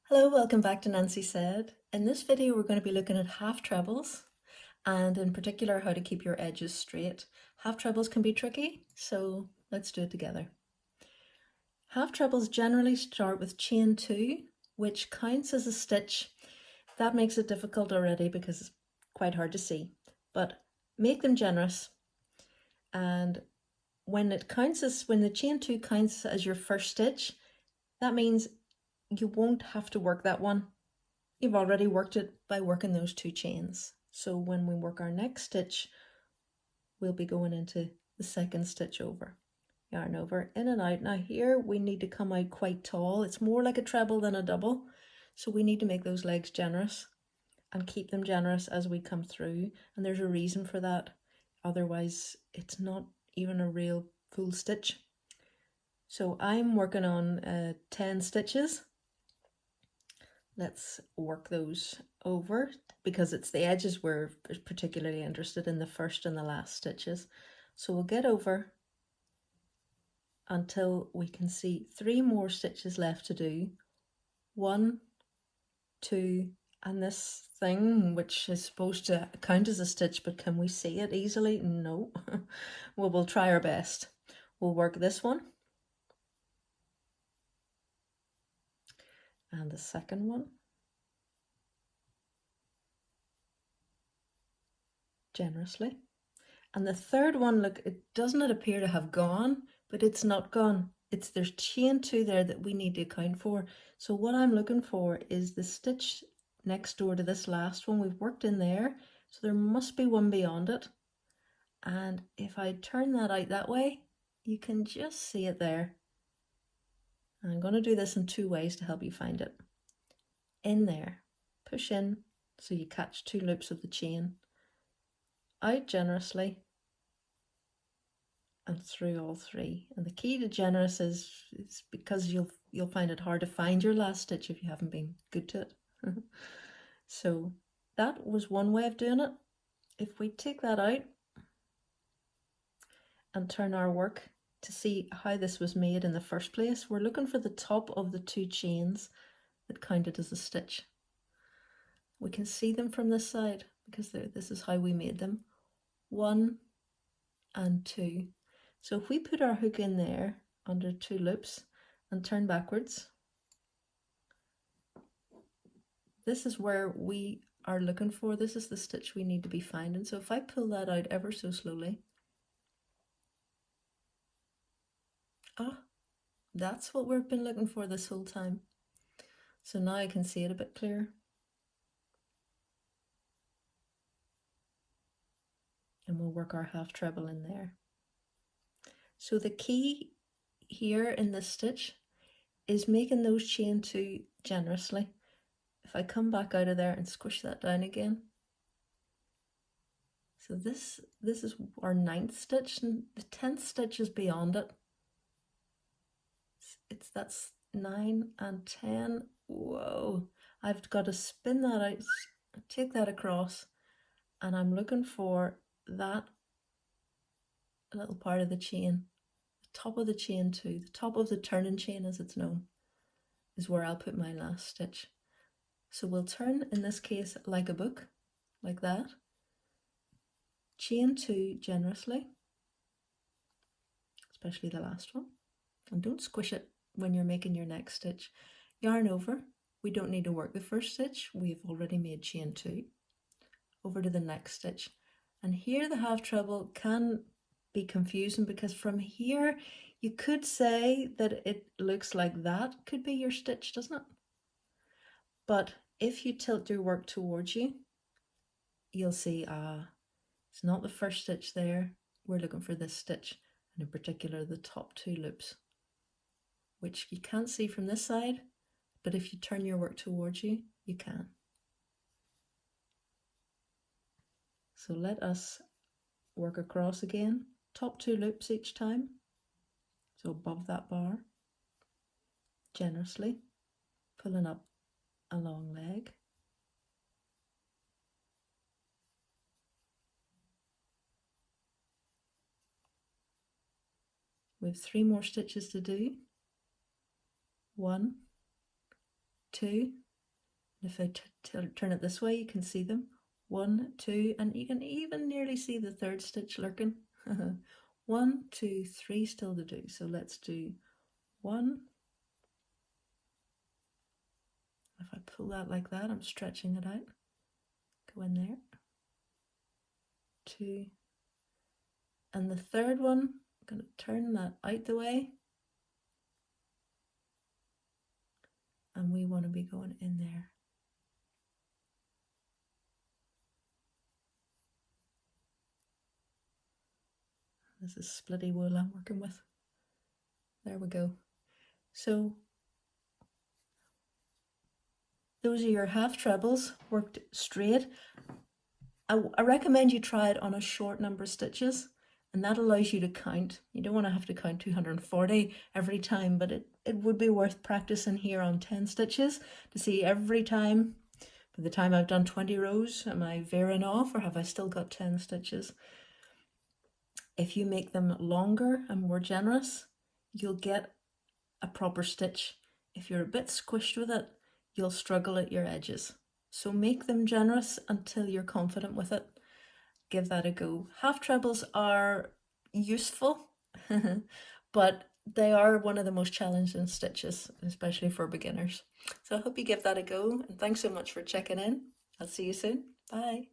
Hello, welcome back to Nancy Said. In this video we're going to be looking at half trebles and in particular how to keep your edges straight. Half trebles can be tricky, so let's do it together. Half trebles generally start with chain 2, which counts as a stitch. That makes it difficult already because it's quite hard to see, but make them generous. And when the chain 2 counts as your first stitch, that means you won't have to work that one. You've already worked it by working those 2 chains. So when we work our next stitch, we'll be going into the second stitch over. Yarn over, in and out. Now here we need to come out quite tall. It's more like a treble than a double. So we need to make those legs generous and keep them generous as we come through. And there's a reason for that. Otherwise, it's not even a real full stitch. So I'm working on 10 stitches. Let's work those over because it's the edges we're particularly interested in, the first and the last stitches. So we'll get over until we can see 3 more stitches left to do. 1, 2, and this thing which is supposed to count as a stitch, but can we see it easily? No. Well, we'll try our best. We'll work this one and the second one generously. And the third one, look, doesn't appear to have gone, but it's not gone. There's chain 2 there that we need to account for. So what I'm looking for is the stitch next door to this last one. We've worked in there, so there must be one beyond it. And if I turn that out that way, you can just see it there. And I'm going to do this in 2 ways to help you find it. In there, push in so you catch 2 loops of the chain, out generously, and through all 3. And the key to generous is because you'll find it hard to find your last stitch if you haven't been good to it. So that was one way of doing it. If we take that out and turn our work to see how this was made in the first place, we're looking for the top of the 2 chains that counted as a stitch. We can see them from this side because this is how we made them. 1 and 2. So if we put our hook in there under 2 loops and turn backwards, this is where we are looking for. This is the stitch we need to be finding. So if I pull that out ever so slowly, that's what we've been looking for this whole time. So now I can see it a bit clearer. And we'll work our half treble in there. So the key here in this stitch is making those chain 2 generously. If I come back out of there and squish that down again. So this is our 9th stitch, and the 10th stitch is beyond it. That's 9 and 10. Whoa, I've got to spin that out, take that across, and I'm looking for that little part of the chain, the top of the chain 2, the top of the turning chain as it's known, is where I'll put my last stitch. So we'll turn, in this case, like a book, like that. Chain 2 generously, especially the last one, and don't squish it when you're making your next stitch. Yarn over. We don't need to work the first stitch, we've already made chain 2. Over to the next stitch, and here the half treble can be confusing because from here you could say that it looks like that could be your stitch, doesn't it? But if you tilt your work towards you, you'll see it's not the first stitch there. We're looking for this stitch, and in particular the top 2 loops, which you can't see from this side, but if you turn your work towards you, you can. So let us work across again, top 2 loops each time, so above that bar, generously, pulling up a long leg. We have 3 more stitches to do. 1, 2. If I turn it this way, you can see them. 1, 2, and you can even nearly see the third stitch lurking. 1, 2, 3 still to do. So let's do 1. If I pull that like that, I'm stretching it out. Go in there. 2. And the third one, I'm going to turn that out the way. And we want to be going in there. This is splitty wool I'm working with. There we go. So those are your half trebles worked straight. I recommend you try it on a short number of stitches, and that allows you to count. You don't want to have to count 240 every time, but it would be worth practicing here on 10 stitches to see every time, by the time I've done 20 rows, am I veering off or have I still got 10 stitches? If you make them longer and more generous, you'll get a proper stitch. If you're a bit squished with it, you'll struggle at your edges. So make them generous until you're confident with it. Give that a go. Half trebles are useful, but they are one of the most challenging stitches, especially for beginners. So I hope you give that a go, and thanks so much for checking in. I'll see you soon. Bye.